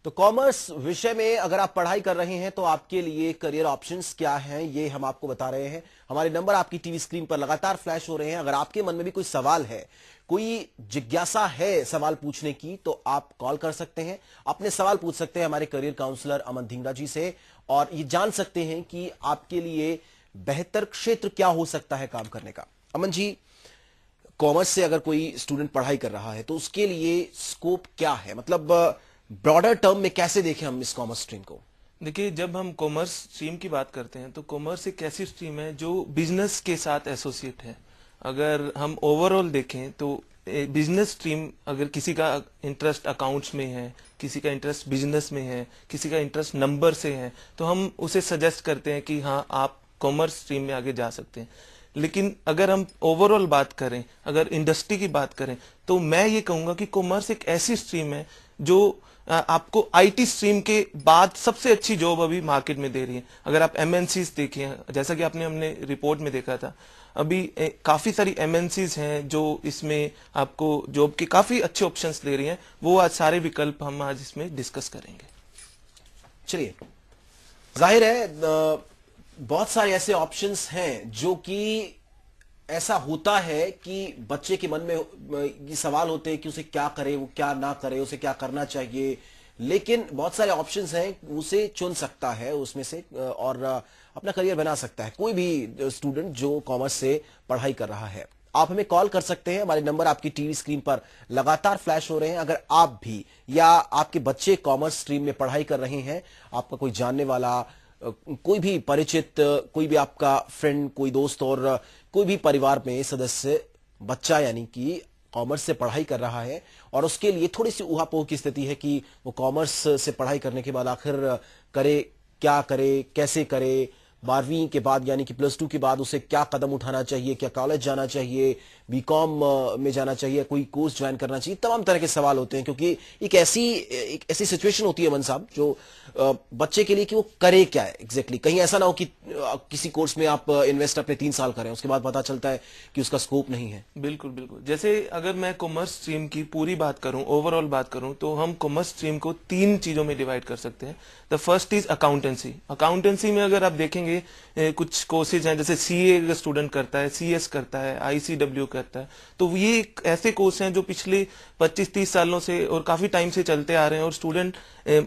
तो कॉमर्स विषय में अगर आप पढ़ाई कर रहे हैं तो आपके लिए करियर ऑप्शंस क्या हैं ये हम आपको बता रहे हैं। हमारे नंबर आपकी टीवी स्क्रीन पर लगातार फ्लैश हो रहे हैं। अगर आपके मन में भी कोई सवाल है, कोई जिज्ञासा है सवाल पूछने की, तो आप कॉल कर सकते हैं, अपने सवाल पूछ सकते हैं हमारे करियर काउंसलर अमन धिंगरा जी से और ये जान सकते हैं कि आपके लिए बेहतर क्षेत्र क्या हो सकता है काम करने का। अमन जी, कॉमर्स से अगर कोई स्टूडेंट पढ़ाई कर रहा है तो उसके लिए स्कोप क्या है, मतलब ब्रॉडर टर्म में कैसे देखें हम इस कॉमर्स स्ट्रीम को? देखिए, जब हम कॉमर्स स्ट्रीम की बात करते हैं तो कॉमर्स एक ऐसी स्ट्रीम है जो बिजनेस के साथ एसोसिएट है। अगर हम ओवरऑल देखें तो बिजनेस स्ट्रीम, अगर किसी का इंटरेस्ट अकाउंट्स में है, किसी का इंटरेस्ट बिजनेस में है, किसी का इंटरेस्ट नंबर से है, तो हम उसे सजेस्ट करते हैं कि हाँ, आप कॉमर्स स्ट्रीम में आगे जा सकते हैं। लेकिन अगर हम ओवरऑल बात करें, अगर इंडस्ट्री की बात करें, तो मैं ये कहूंगा कि कॉमर्स एक ऐसी स्ट्रीम है जो आपको आईटी स्ट्रीम के बाद सबसे अच्छी जॉब अभी मार्केट में दे रही है। अगर आप एमएनसीज देखिए, जैसा कि हमने रिपोर्ट में देखा था, अभी काफी सारी एमएनसीज हैं जो इसमें आपको जॉब के काफी अच्छे ऑप्शंस दे रही हैं। वो आज सारे विकल्प हम आज इसमें डिस्कस करेंगे। चलिए, जाहिर है बहुत सारे ऐसे ऑप्शंस हैं जो कि ऐसा होता है कि बच्चे के मन में ये सवाल होते हैं कि उसे क्या करे, वो क्या ना करे, उसे क्या करना चाहिए। लेकिन बहुत सारे ऑप्शंस हैं, उसे चुन सकता है उसमें से और अपना करियर बना सकता है कोई भी स्टूडेंट जो कॉमर्स से पढ़ाई कर रहा है। आप हमें कॉल कर सकते हैं, हमारे नंबर आपकी टीवी स्क्रीन पर लगातार फ्लैश हो रहे हैं। अगर आप भी या आपके बच्चे कॉमर्स स्ट्रीम में पढ़ाई कर रहे हैं, आपका कोई जानने वाला, कोई भी परिचित, कोई भी आपका फ्रेंड, कोई दोस्त और कोई भी परिवार में सदस्य बच्चा यानी कि कॉमर्स से पढ़ाई कर रहा है और उसके लिए थोड़ी सी ऊहापोह की स्थिति है कि वो कॉमर्स से पढ़ाई करने के बाद आखिर करे, क्या करे, कैसे करे, 12वीं के बाद यानी कि +2 के बाद उसे क्या कदम उठाना चाहिए, क्या कॉलेज जाना चाहिए, बीकॉम में जाना चाहिए, कोई कोर्स ज्वाइन करना चाहिए, तमाम तरह के सवाल होते हैं। क्योंकि एक ऐसी सिचुएशन होती है मन साहब जो बच्चे के लिए कि वो करे क्या है एग्जैक्टली। कहीं ऐसा ना हो कि किसी कोर्स में आप इन्वेस्ट अपने 3 साल करें, उसके बाद पता चलता है कि उसका स्कोप नहीं है। बिल्कुल बिल्कुल। जैसे अगर मैं कॉमर्स स्ट्रीम की पूरी बात करूं, ओवरऑल बात करूं, तो हम कॉमर्स स्ट्रीम को 3 चीजों में डिवाइड कर सकते हैं। The first is accountancy. Accountancy में अगर आप देखेंगे कुछ कोर्सेज हैं, जैसे सीए स्टूडेंट करता है, सीएस करता है, आईसीडब्ल्यू करता है, तो ये ऐसे कोर्स हैं जो पिछले 25-30 सालों से और काफी टाइम से चलते आ रहे हैं और स्टूडेंट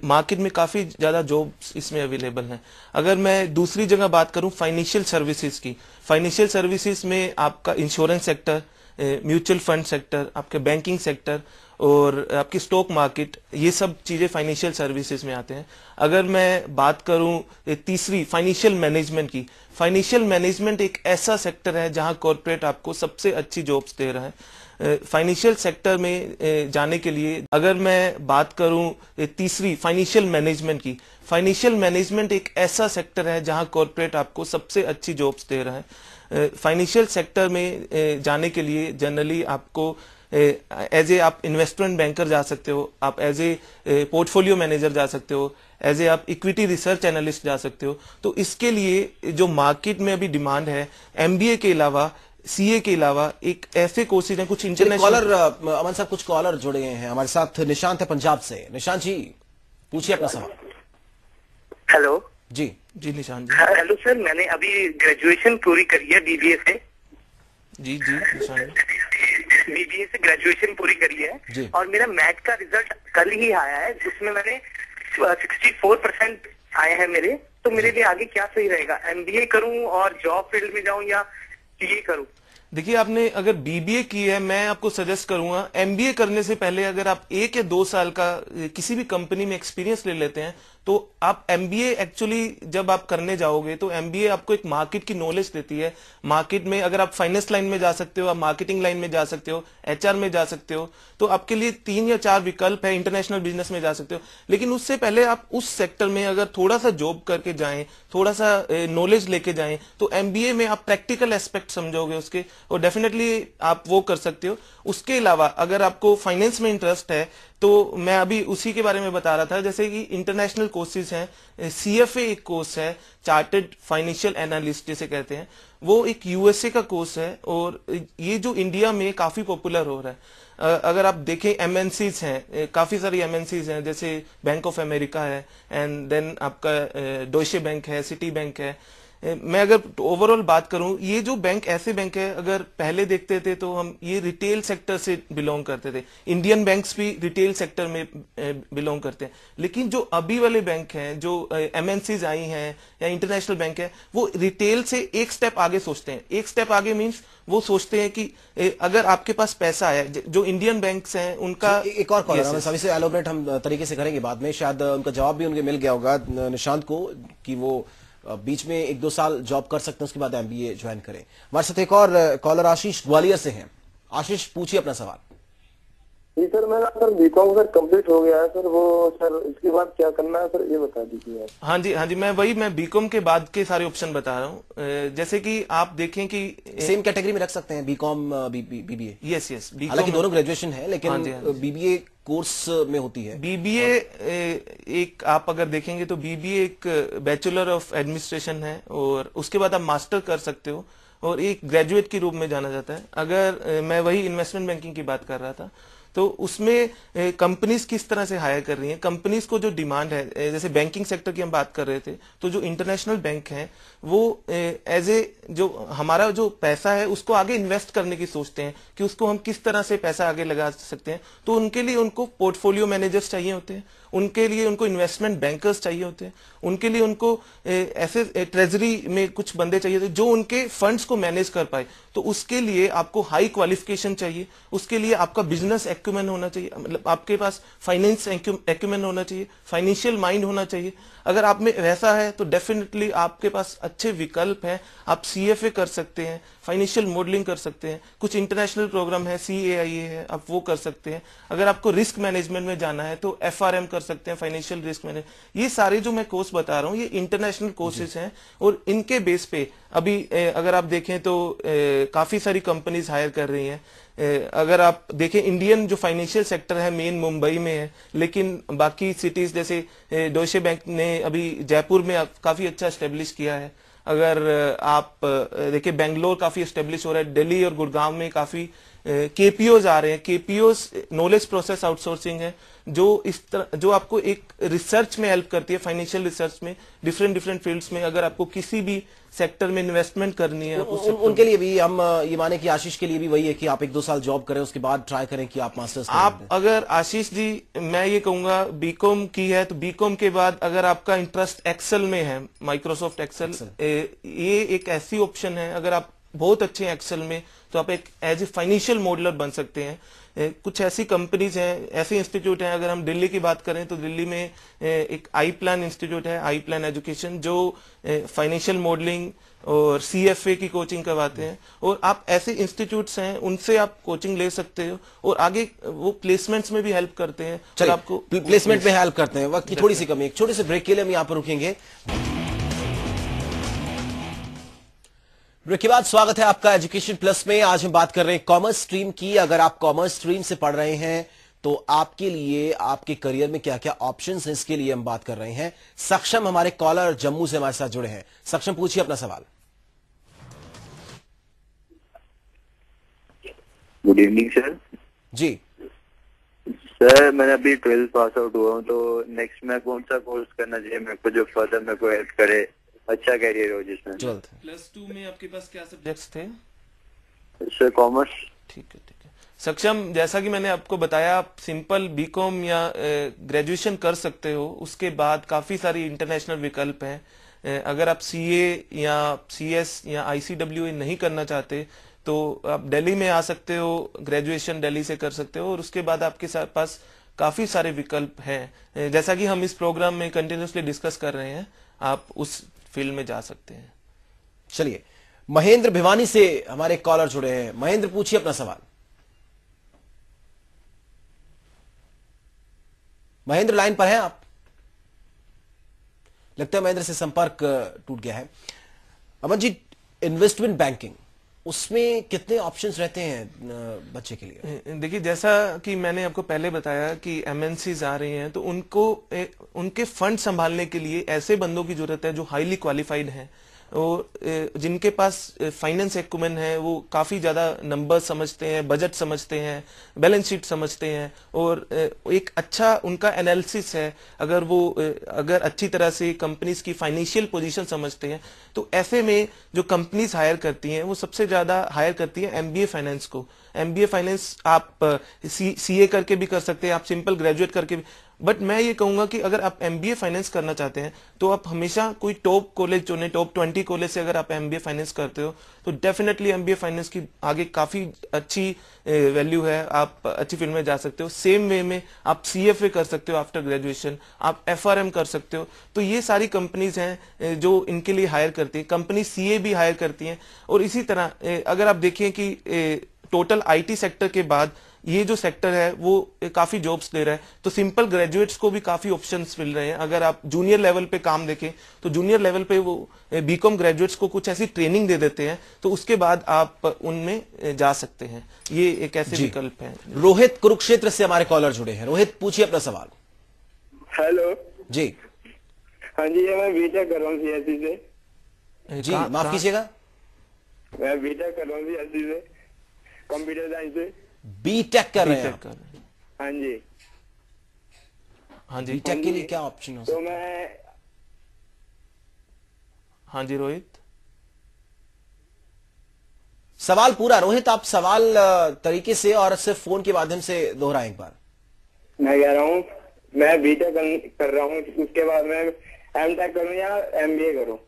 मार्केट में काफी ज्यादा जॉब्स इसमें अवेलेबल हैं। अगर मैं दूसरी जगह बात करूं फाइनेंशियल सर्विसेज की, फाइनेंशियल सर्विसेज में आपका insurance sector, mutual fund sector, आपके बैंकिंग सेक्टर और आपकी स्टॉक मार्केट, ये सब चीजें फाइनेंशियल सर्विसेज में आते हैं। अगर मैं बात करूं तीसरी फाइनेंशियल मैनेजमेंट की, फाइनेंशियल मैनेजमेंट एक ऐसा सेक्टर है जहां कॉर्पोरेट आपको सबसे अच्छी जॉब्स दे रहा है। फाइनेंशियल सेक्टर में जाने के लिए अगर मैं बात करूं तीसरी फाइनेंशियल मैनेजमेंट की, फाइनेंशियल मैनेजमेंट एक ऐसा सेक्टर है जहां कॉर्पोरेट आपको सबसे अच्छी जॉब्स दे रहा है। फाइनेंशियल सेक्टर में जाने के लिए जनरली आपको एज ए आप इन्वेस्टमेंट बैंकर जा सकते हो, आप एज ए पोर्टफोलियो मैनेजर जा सकते हो, एज ए आप इक्विटी रिसर्च एनालिस्ट जा सकते हो। तो इसके लिए जो मार्केट में अभी डिमांड है, एमबीए के अलावा, सीए के अलावा एक ऐसे कोर्सेज हैं कुछ इंटरनेशनल। कॉलर अमन साहब, कुछ कॉलर जुड़े हैं हमारे साथ। निशांत है पंजाब से। निशांत जी, पूछिए अपना सवाल। हेलो जी जी निशांत जी। हेलो सर, मैंने अभी ग्रेजुएशन पूरी करी है बीबीए से। जी जी निशांत जी। बीबीए से ग्रेजुएशन पूरी करी है और मेरा मैथ का रिजल्ट कल ही आया है, जिसमें मैंने 64% आए हैं मेरे। तो मेरे लिए आगे क्या सही रहेगा, एमबीए करूं और जॉब फील्ड में जाऊं या सीए करूं? देखिए, आपने अगर बीबीए की है, मैं आपको सजेस्ट करूंगा एमबीए करने से पहले अगर आप 1 या 2 साल का किसी भी कंपनी में एक्सपीरियंस ले लेते हैं तो आप एमबीए एक्चुअली जब आप करने जाओगे तो एमबीए आपको एक मार्केट की नॉलेज देती है। मार्केट में अगर आप फाइनेंस लाइन में जा सकते हो, आप मार्केटिंग लाइन में जा सकते हो, एचआर में जा सकते हो, तो आपके लिए 3 या 4 विकल्प है। इंटरनेशनल बिजनेस में जा सकते हो, लेकिन उससे पहले आप उस सेक्टर में अगर थोड़ा सा जॉब करके जाएं, थोड़ा सा नॉलेज लेके जाएं, तो एमबीए में आप प्रैक्टिकल एस्पेक्ट समझोगे उसके और डेफिनेटली आप वो कर सकते हो। उसके अलावा अगर आपको फाइनेंस में इंटरेस्ट है तो मैं अभी उसी के बारे में बता रहा था, जैसे कि इंटरनेशनल कोर्सेज हैं, सीएफए एक कोर्स है, चार्टर्ड फाइनेंशियल एनालिस्ट जिसे कहते हैं, वो एक यूएसए का कोर्स है और ये जो इंडिया में काफी पॉपुलर हो रहा है। अगर आप देखें एमएनसीज हैं, काफी सारी एमएनसीज हैं, जैसे बैंक ऑफ अमेरिका है, एंड देन आपका डॉइचे बैंक है, सिटी बैंक है। मैं अगर ओवरऑल बात करूं, ये जो बैंक ऐसे बैंक है, अगर पहले देखते थे तो हम ये रिटेल सेक्टर से बिलोंग करते थे, इंडियन बैंक्स भी रिटेल सेक्टर में बिलोंग करते हैं, लेकिन जो अभी वाले बैंक हैं, जो एमएनसीज आई हैं या इंटरनेशनल बैंक है, वो रिटेल से एक स्टेप आगे सोचते हैं। एक स्टेप आगे मीन्स वो सोचते हैं कि अगर आपके पास पैसा है, जो इंडियन बैंक्स हैं उनका एक और कॉलर हम सभी से एलोबरेट हम तरीके से करेंगे बाद में, शायद उनका जवाब भी उनके मिल गया होगा निशांत को कि वो बीच में 1-2 साल जॉब कर सकते हैं, उसके बाद एमबीए ज्वाइन करें। हमारे साथ एक और कॉलर आशीष ग्वालियर से हैं। आशीष, पूछिए अपना सवाल। जी सर, मेरा सर बीकॉम सर कंप्लीट हो गया है सर, वो सर इसके बाद क्या करना है सर, ये बता दीजिए आप। हाँ जी, मैं बीकॉम के बाद के सारे ऑप्शन बता रहा हूँ। जैसे कि आप देखें कि सेम कैटेगरी में रख सकते हैं बीकॉम बीबीए। यस, हालांकि दोनों ग्रेजुएशन है, लेकिन बीबीए कोर्स में होती है। बीबीए एक आप अगर देखेंगे तो बीबीए एक बैचलर ऑफ एडमिनिस्ट्रेशन है और उसके बाद आप मास्टर कर सकते हो और एक ग्रेजुएट के रूप में जाना जाता है। अगर मैं वही इन्वेस्टमेंट बैंकिंग की बात कर रहा था, तो उसमें कंपनीज किस तरह से हायर कर रही हैं, कंपनीज को जो डिमांड है, जैसे बैंकिंग सेक्टर की हम बात कर रहे थे, तो जो इंटरनेशनल बैंक हैं वो एज ए जो हमारा जो पैसा है उसको आगे इन्वेस्ट करने की सोचते हैं कि उसको हम किस तरह से पैसा आगे लगा सकते हैं। तो उनके लिए उनको पोर्टफोलियो मैनेजर्स चाहिए होते हैं, उनके लिए उनको इन्वेस्टमेंट बैंकर्स चाहिए होते हैं, उनके लिए उनको ऐसे ट्रेजरी में कुछ बंदे चाहिए होते हैं जो उनके फंड्स को मैनेज कर पाए। तो उसके लिए आपको हाई क्वालिफिकेशन चाहिए, उसके लिए आपका बिजनेस एक्यूमेन होना चाहिए, मतलब आपके पास फाइनेंस एक्यूमेन होना चाहिए, फाइनेंशियल माइंड होना चाहिए। अगर आप में वैसा है तो डेफिनेटली आपके पास अच्छे विकल्प हैं। आप सीएफए कर सकते हैं, फाइनेंशियल मॉडलिंग कर सकते हैं, कुछ इंटरनेशनल प्रोग्राम है, सीएआईए है, आप वो कर सकते हैं। अगर आपको रिस्क मैनेजमेंट में जाना है तो एफआरएम कर सकते हैं, फाइनेंशियल रिस्क मैनेजमेंट। ये सारे जो मैं कोर्स बता रहा हूँ ये इंटरनेशनल कोर्सेज हैं और इनके बेस पे अभी अगर आप देखें तो काफी सारी कंपनीज हायर कर रही हैं। अगर आप देखें इंडियन जो फाइनेंशियल सेक्टर है मेन मुंबई में है, लेकिन बाकी सिटीज जैसे डॉइचे बैंक ने अभी जयपुर में काफी अच्छा एस्टेब्लिश किया है। अगर आप देखिए बेंगलोर काफी एस्टेब्लिश हो रहा है, दिल्ली और गुड़गांव में काफी केपीओज आ रहे हैं। केपीओज नॉलेज प्रोसेस आउटसोर्सिंग है जो इस तरह जो आपको एक रिसर्च में हेल्प करती है, फाइनेंशियल रिसर्च में, डिफरेंट फील्ड्स में। अगर आपको किसी भी सेक्टर में इन्वेस्टमेंट करनी है उनके लिए भी हम ये माने कि आशीष के लिए भी वही है कि आप 1-2 साल जॉब करें, उसके बाद ट्राई करें कि आप मास्टर्स करें। आप अगर आशीष जी, मैं ये कहूंगा बीकॉम की है तो बीकॉम के बाद अगर आपका इंटरेस्ट एक्सेल में है, माइक्रोसॉफ्ट एक्सेल, ये एक ऐसी ऑप्शन है। अगर आप बहुत अच्छे हैं एक्सेल में तो आप एक एज ए फाइनेंशियल मॉडलर बन सकते हैं। कुछ ऐसी कंपनीज हैं, ऐसे इंस्टीट्यूट हैं। अगर हम दिल्ली की बात करें तो दिल्ली में एक आई प्लान इंस्टीट्यूट है, आई प्लान एजुकेशन, जो फाइनेंशियल मॉडलिंग और सीएफए की कोचिंग करवाते हैं। और आप ऐसे इंस्टीट्यूट्स हैं उनसे आप कोचिंग ले सकते हो और आगे वो प्लेसमेंट्स में भी हेल्प करते हैं। चलिए, आपको प्लेसमेंट में हेल्प करते हैं। वक्त की थोड़ी सी कमी, एक छोटे से ब्रेक के लिए हम यहाँ पर रुकेंगे। ब्रेक के बाद स्वागत है आपका एजुकेशन प्लस में। आज हम बात कर रहे हैं कॉमर्स स्ट्रीम की। अगर आप कॉमर्स स्ट्रीम से पढ़ रहे हैं तो आपके लिए, आपके करियर में क्या क्या ऑप्शंस हैं, इसके लिए हम बात कर रहे हैं। सक्षम हमारे कॉलर जम्मू से हमारे साथ जुड़े हैं। सक्षम, पूछिए अपना सवाल। Good evening sir. जी सर, मैंने अभी 12th पास आउट हुआ हूँ, तो नेक्स्ट में कौन सा कोर्स करना चाहिए मेरे को जो फर्दर मेरे को हेल्प करे, अच्छा कैरियर हो जिसमें। +2 में आपके पास क्या सब्जेक्ट्स थे? Sir commerce. ठीक है। सक्षम, जैसा कि मैंने आपको बताया, आप सिंपल बीकॉम या ग्रेजुएशन कर सकते हो। उसके बाद काफी सारी इंटरनेशनल विकल्प हैं। अगर आप सीए या सीएस या आईसीडब्ल्यूए नहीं करना चाहते तो आप दिल्ली में आ सकते हो, ग्रेजुएशन दिल्ली से कर सकते हो और उसके बाद आपके पास काफी सारे विकल्प हैं। जैसा कि हम इस प्रोग्राम में कंटिन्यूसली डिस्कस कर रहे हैं, आप उस फील्ड में जा सकते हैं। चलिए, महेंद्र भिवानी से हमारे कॉलर जुड़े हैं। महेंद्र, पूछिए अपना सवाल। महेंद्र लाइन पर हैं आप? लगता है महेंद्र से संपर्क टूट गया है। अमन जी, इन्वेस्टमेंट बैंकिंग उसमें कितने ऑप्शंस रहते हैं बच्चे के लिए? देखिए, जैसा कि मैंने आपको पहले बताया कि एमएनसीज आ रही हैं, तो उनके फंड संभालने के लिए ऐसे बंदों की जरूरत है जो हाईली क्वालिफाइड हैं और जिनके पास फाइनेंस एक्यूमेन है, वो काफी ज्यादा नंबर समझते हैं, बजट समझते हैं, बैलेंस शीट समझते हैं और एक अच्छा उनका एनालिसिस है। अगर अच्छी तरह से कंपनीज की फाइनेंशियल पोजीशन समझते हैं, तो ऐसे में जो कंपनीज हायर करती हैं वो सबसे ज्यादा हायर करती है एमबीए फाइनेंस को। एमबीए फाइनेंस आप सीए करके भी कर सकते हैं, आप सिंपल ग्रेजुएट करके भी। बट मैं ये कहूंगा कि अगर आप एमबीए फाइनेंस करना चाहते हैं तो आप हमेशा कोई टॉप कॉलेज चुने, टॉप 20 कॉलेज से अगर आप एमबीए फाइनेंस करते हो तो डेफिनेटली एमबीए फाइनेंस की आगे काफी अच्छी वैल्यू है, आप अच्छी फील्ड में जा सकते हो। सेम वे में आप सीएफए कर सकते हो आफ्टर ग्रेजुएशन, आप एफआरएम कर सकते हो। तो ये सारी कंपनीज हैं जो इनके लिए हायर करती है। कंपनी सीए भी हायर करती हैं और इसी तरह अगर आप देखिए कि टोटल आईटी सेक्टर के बाद ये जो सेक्टर है वो काफी जॉब्स दे रहा है, तो सिंपल ग्रेजुएट्स को भी काफी ऑप्शंस मिल रहे हैं। अगर आप जूनियर लेवल पे काम देखें तो जूनियर लेवल पे वो बीकॉम ग्रेजुएट्स को कुछ ऐसी ट्रेनिंग दे देते हैं, तो उसके बाद आप उनमें जा सकते हैं। ये एक ऐसे विकल्प है। रोहित कुरुक्षेत्र से हमारे कॉलर जुड़े हैं। रोहित, पूछिए अपना सवाल। हेलो जी। हाँ जी, मैं बीटेक कर रहा हूँ सीएससी से। जी, माफ कीजिएगा। मैं बीटेक कर रहा हूँ सीएससी से, कंप्यूटर साइंस से। बीटेक कर रहे हैं? हाँ जी। हाँ जी, बीटेक के लिए क्या ऑप्शन हो सकता है? तो मैं हाँ जी रोहित, सवाल पूरा। रोहित, आप सवाल तरीके से और सिर्फ फोन के माध्यम से दोहराएं एक बार। मैं कह रहा हूँ मैं बीटेक कर रहा हूँ, उसके बाद मैं एमटेक करूँ या एमबीए करूँ?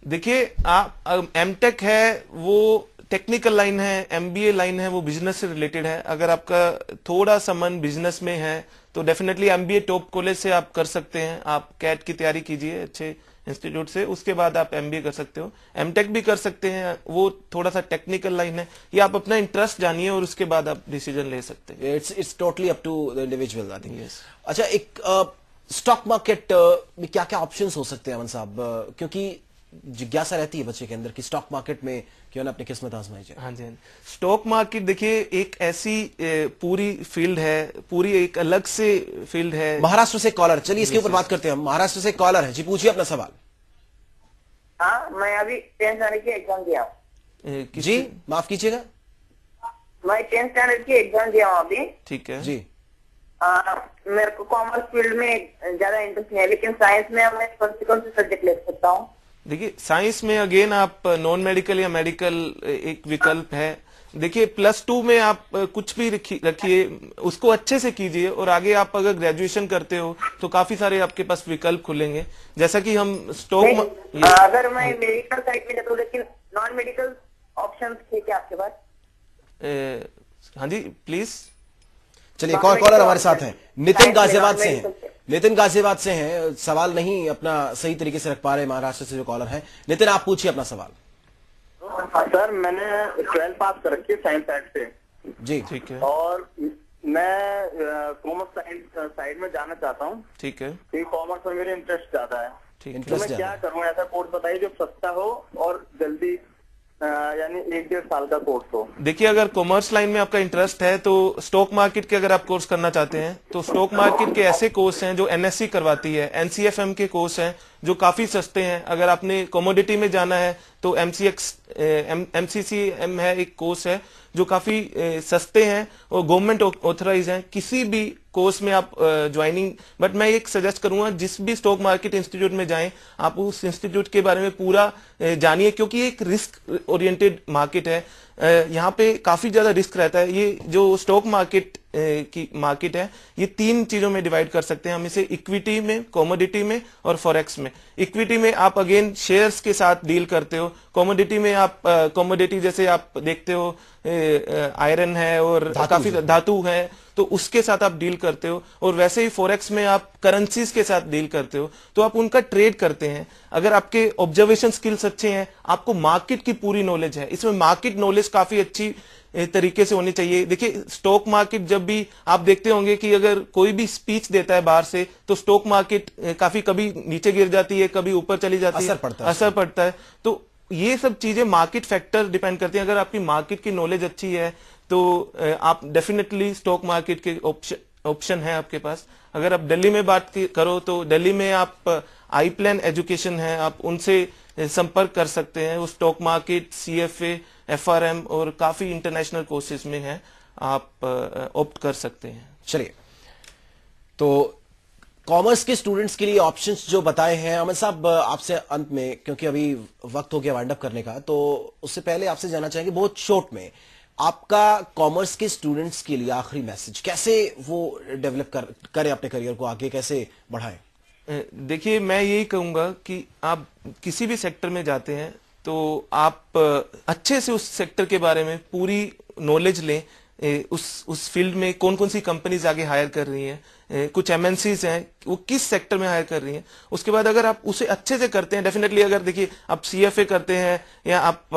देखिए, आप एमटेक है वो टेक्निकल लाइन है, एमबीए लाइन है वो बिजनेस से रिलेटेड है। अगर आपका थोड़ा सा मन बिजनेस में है तो डेफिनेटली एमबीए टॉप कॉलेज से आप कर सकते हैं। आप कैट की तैयारी कीजिए अच्छे इंस्टीट्यूट से, उसके बाद आप एमबीए कर सकते हो। एमटेक भी कर सकते हैं, वो थोड़ा सा टेक्निकल लाइन है। ये आप अपना इंटरेस्ट जानिए और उसके बाद आप डिसीजन ले सकते हैं। It's totally up to the individual, I think. Yes. अच्छा, एक स्टॉक मार्केट में क्या क्या ऑप्शंस हो सकते हैं अमन साहब? क्योंकि जिज्ञासा रहती है बच्चे के अंदर कि स्टॉक मार्केट में क्यों ना अपनी किस्मत आजमाई जाए। हाँ जी, स्टॉक मार्केट देखिए एक ऐसी पूरी फील्ड है, पूरी एक अलग से फील्ड है। महाराष्ट्र से कॉलर, चलिए इसके ऊपर बात करते हैं हम। महाराष्ट्र से कॉलर है जी, पूछिए अपना सवाल। हाँ, मैं अभी 10th स्टैंडर्ड की एग्जाम दिया। जी, माफ कीजिएगा। मैं 10th स्टैंडर्ड की एग्जाम दिया हूँ अभी। ठीक है जी। मेरे को कॉमर्स फील्ड में ज्यादा इंटरेस्ट नहीं है, लेकिन साइंस में मैं कौन से सब्जेक्ट ले सकता हूँ? देखिए, साइंस में अगेन आप नॉन मेडिकल या मेडिकल एक विकल्प है। देखिए, +2 में आप कुछ भी रखिए, उसको अच्छे से कीजिए और आगे आप अगर ग्रेजुएशन करते हो तो काफी सारे आपके पास विकल्प खुलेंगे। जैसा कि हम स्टॉक अगर मैं मेडिकल साइड में जाता हूँ, लेकिन नॉन मेडिकल ऑप्शन थे क्या आपके पास? हाँ जी, प्लीज। चलिए, कौन कॉलर हमारे साथ हैं? नितिन गाजियाबाद से हैं। नितिन गाजियाबाद से हैं, सवाल नहीं अपना सही तरीके से रख पा रहे महाराष्ट्र से जो कॉलर हैं। नितिन, आप पूछिए अपना सवाल। सर, मैंने 12th पास कर रखी है साइंस साइड से जी। ठीक है। और मैं कॉमर्स साइड में जाना चाहता हूँ। ठीक है। क्योंकि कॉमर्स में मेरे इंटरेस्ट ज्यादा है। ठीक है। तो मैं क्या करूँ? ऐसा कोर्स बताइए जो सस्ता हो और जल्दी, यानी 1-1.5 साल का कोर्स हो। देखिए, अगर कॉमर्स लाइन में आपका इंटरेस्ट है तो स्टॉक मार्केट के अगर आप कोर्स करना चाहते हैं तो स्टॉक मार्केट के ऐसे कोर्स हैं जो एनएससी करवाती है, एनसीएफएम के कोर्स हैं जो काफी सस्ते हैं। अगर आपने कमोडिटी में जाना है तो एमसीसीएम है, एक कोर्स है जो काफी सस्ते हैं और गवर्नमेंट ऑथराइज हैं। किसी भी कोर्स में आप ज्वाइनिंग, बट मैं एक सजेस्ट करूंगा जिस भी स्टॉक मार्केट इंस्टीट्यूट में जाएं आप उस इंस्टीट्यूट के बारे में पूरा जानिए, क्योंकि ये एक रिस्क ओरिएंटेड मार्केट है। यहाँ पे काफी ज्यादा रिस्क रहता है। ये जो स्टॉक मार्केट की मार्केट है ये 3 चीजों में डिवाइड कर सकते हैं हम इसे, इक्विटी में, कमोडिटी में और फॉरेक्स में। इक्विटी में आप अगेन शेयर्स के साथ डील करते हो। कमोडिटी में आप कमोडिटी जैसे आप देखते हो आयरन है और काफी धातु है, तो उसके साथ आप डील करते हो। और वैसे ही फॉरेक्स में आप करेंसीज के साथ डील करते हो, तो आप उनका ट्रेड करते हैं। अगर आपके ऑब्जर्वेशन स्किल्स अच्छे हैं, आपको मार्केट की पूरी नॉलेज है, इसमें मार्केट नॉलेज काफी अच्छी तरीके से होनी चाहिए। देखिए, स्टॉक मार्केट जब भी आप देखते होंगे कि अगर कोई भी स्पीच देता है बाहर से तो स्टॉक मार्केट काफी कभी नीचे गिर जाती है, कभी ऊपर चली जाती है, असर पड़ता है। तो ये सब चीजें मार्केट फैक्टर डिपेंड करती हैं। अगर आपकी मार्केट की नॉलेज अच्छी है तो आप डेफिनेटली स्टॉक मार्केट के ऑप्शन है आपके पास। अगर आप दिल्ली में बात करो तो दिल्ली में आप आई प्लान एजुकेशन है, आप उनसे संपर्क कर सकते हैं। वो स्टॉक मार्केट, CFA, FRM और काफी इंटरनेशनल कोर्सेज में है, आप ऑप्ट कर सकते हैं। चलिए, तो कॉमर्स के स्टूडेंट्स के लिए ऑप्शंस जो बताए हैं अमन साहब, आपसे अंत में, क्योंकि अभी वक्त हो गया वाइंड अप करने का, तो उससे पहले आपसे जानना चाहेंगे बहुत शॉर्ट में, आपका कॉमर्स के स्टूडेंट्स के लिए आखिरी मैसेज, कैसे वो डेवलप करें अपने करियर को आगे, कैसे बढ़ाएं? देखिए, मैं यही कहूंगा कि आप किसी भी सेक्टर में जाते हैं तो आप अच्छे से उस सेक्टर के बारे में पूरी नॉलेज लें। उस फील्ड में कौन कौन सी कंपनीज आगे हायर कर रही हैं, कुछ MNCs हैं, वो किस सेक्टर में हायर कर रही हैं। उसके बाद अगर आप उसे अच्छे से करते हैं, डेफिनेटली अगर देखिए आप CFA करते हैं या आप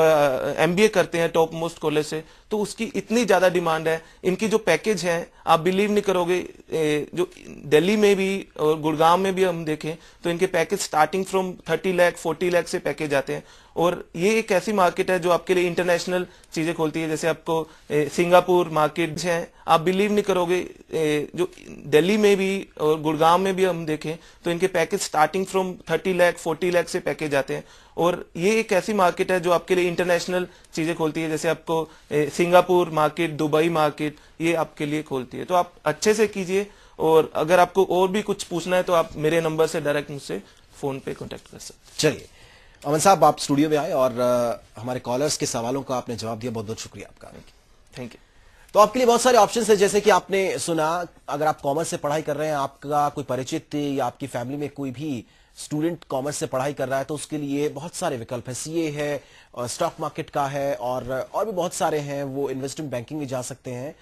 MBA करते हैं टॉप मोस्ट कॉलेज से, तो उसकी इतनी ज्यादा डिमांड है। इनकी जो पैकेज है आप बिलीव नहीं करोगे, जो दिल्ली में भी और गुड़गांव में भी हम देखें तो इनके package starting from 30 lakh 40 lakh से पैकेज आते हैं। और ये एक ऐसी मार्केट है जो आपके लिए इंटरनेशनल चीजें खोलती है। जैसे आपको सिंगापुर मार्केट है, आप बिलीव नहीं करोगे, जो दिल्ली में भी और गुड़गांव में भी हम देखें तो इनके package starting from 30 lakh 40 lakh से पैकेज आते हैं। और ये एक ऐसी मार्केट है जो आपके लिए इंटरनेशनल चीजें खोलती है। जैसे आपको सिंगापुर मार्केट, दुबई मार्केट, ये आपके लिए खोलती है। तो आप अच्छे से कीजिए, और अगर आपको और भी कुछ पूछना है तो आप मेरे नंबर से डायरेक्ट मुझसे फोन पे कॉन्टेक्ट कर सकते हैं। चलिए अमन साहब, आप स्टूडियो में आए और हमारे कॉलर्स के सवालों का आपने जवाब दिया, बहुत बहुत शुक्रिया आपका। Thank you. तो आपके लिए बहुत सारे ऑप्शंस हैं, जैसे कि आपने सुना, अगर आप कॉमर्स से पढ़ाई कर रहे हैं, आपका कोई परिचित या आपकी फैमिली में कोई भी स्टूडेंट कॉमर्स से पढ़ाई कर रहा है, तो उसके लिए बहुत सारे विकल्प है। CA है, स्टॉक मार्केट का है, और भी बहुत सारे हैं। वो इन्वेस्टमेंट बैंकिंग में जा सकते हैं।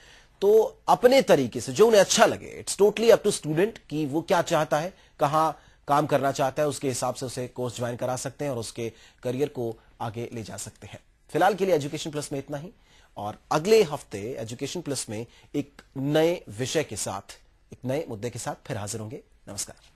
तो अपने तरीके से जो उन्हें अच्छा लगे, it's totally up to student कि वो क्या चाहता है, कहां काम करना चाहता है, उसके हिसाब से उसे कोर्स ज्वाइन करा सकते हैं और उसके करियर को आगे ले जा सकते हैं। फिलहाल के लिए एजुकेशन प्लस में इतना ही, और अगले हफ्ते एजुकेशन प्लस में एक नए विषय के साथ, एक नए मुद्दे के साथ फिर हाजिर होंगे। नमस्कार।